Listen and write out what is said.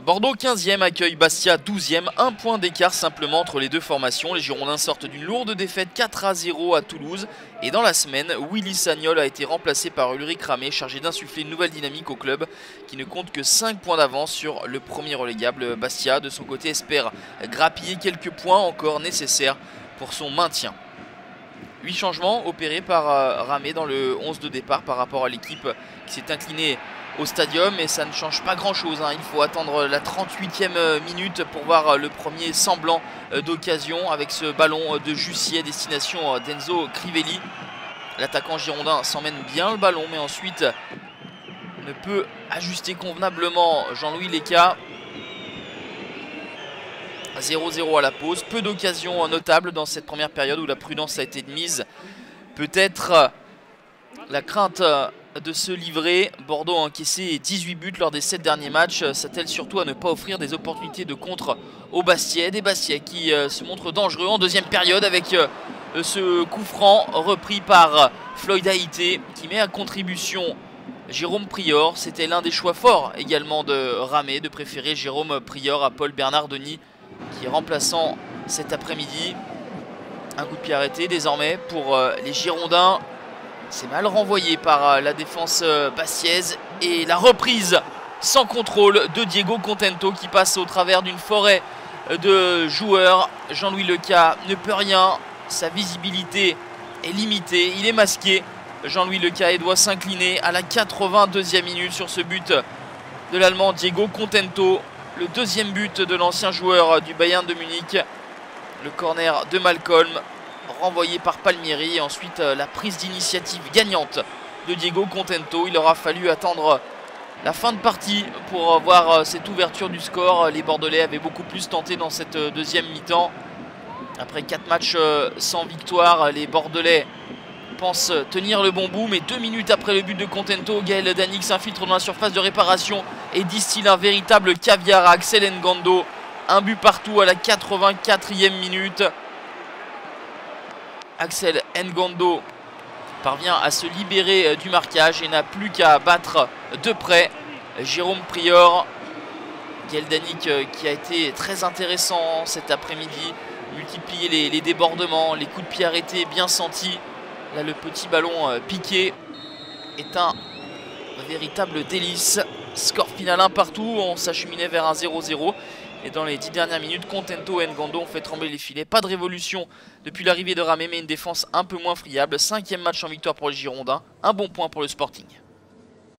Bordeaux 15e accueille Bastia 12e, un point d'écart simplement entre les deux formations. Les Girondins sortent d'une lourde défaite 4-0 à Toulouse. Et dans la semaine, Willy Sagnol a été remplacé par Ulrich Ramé, chargé d'insuffler une nouvelle dynamique au club qui ne compte que 5 points d'avance sur le premier relégable. Bastia, de son côté, espère grappiller quelques points encore nécessaires pour son maintien. 8 changements opérés par Ramé dans le 11 de départ par rapport à l'équipe qui s'est inclinée au stadium, et ça ne change pas grand chose, hein. Il faut attendre la 38e minute pour voir le premier semblant d'occasion avec ce ballon de Jussier, destination d'Enzo Crivelli. L'attaquant girondin s'emmène bien le ballon, mais ensuite ne peut ajuster convenablement Jean-Louis Leca. 0-0 à la pause, peu d'occasions notables dans cette première période où la prudence a été de mise. Peut-être la crainte de se livrer. Bordeaux a encaissé 18 buts lors des 7 derniers matchs, s'attelle surtout à ne pas offrir des opportunités de contre aux Bastiais. Des Bastiais qui se montrent dangereux en deuxième période avec ce coup franc repris par Floyd Haïté qui met à contribution Jérôme Prior. C'était l'un des choix forts également de Ramé, de préférer Jérôme Prior à Paul Bernard Denis, qui est remplaçant cet après-midi. Un coup de pied arrêté désormais pour les Girondins. C'est mal renvoyé par la défense bastiaise. Et la reprise sans contrôle de Diego Contento qui passe au travers d'une forêt de joueurs. Jean-Louis Leca ne peut rien. Sa visibilité est limitée. Il est masqué. Jean-Louis Leca et doit s'incliner à la 82e minute sur ce but de l'Allemand Diego Contento. Le deuxième but de l'ancien joueur du Bayern de Munich. Le corner de Malcolm, renvoyé par Palmieri. Et ensuite la prise d'initiative gagnante de Diego Contento. Il aura fallu attendre la fin de partie pour voir cette ouverture du score. Les Bordelais avaient beaucoup plus tenté dans cette deuxième mi-temps. Après 4 matchs sans victoire, les Bordelais pensent tenir le bon bout, mais 2 minutes après le but de Contento, Gaël Danick s'infiltre dans la surface de réparation et distille un véritable caviar à Axel Ngando. Un but partout à la 84e minute. Axel Ngando parvient à se libérer du marquage et n'a plus qu'à battre de près Jérôme Prior. Gaël Danick qui a été très intéressant cet après-midi, multiplier les débordements, les coups de pied arrêtés bien sentis. Là, le petit ballon piqué est un véritable délice. Score final 1 partout, on s'acheminait vers un 0-0. Et dans les 10 dernières minutes, Contento et Ngando ont fait trembler les filets. Pas de révolution depuis l'arrivée de Ramé, mais une défense un peu moins friable. 5e match en victoire pour les Girondins. Un bon point pour le Sporting.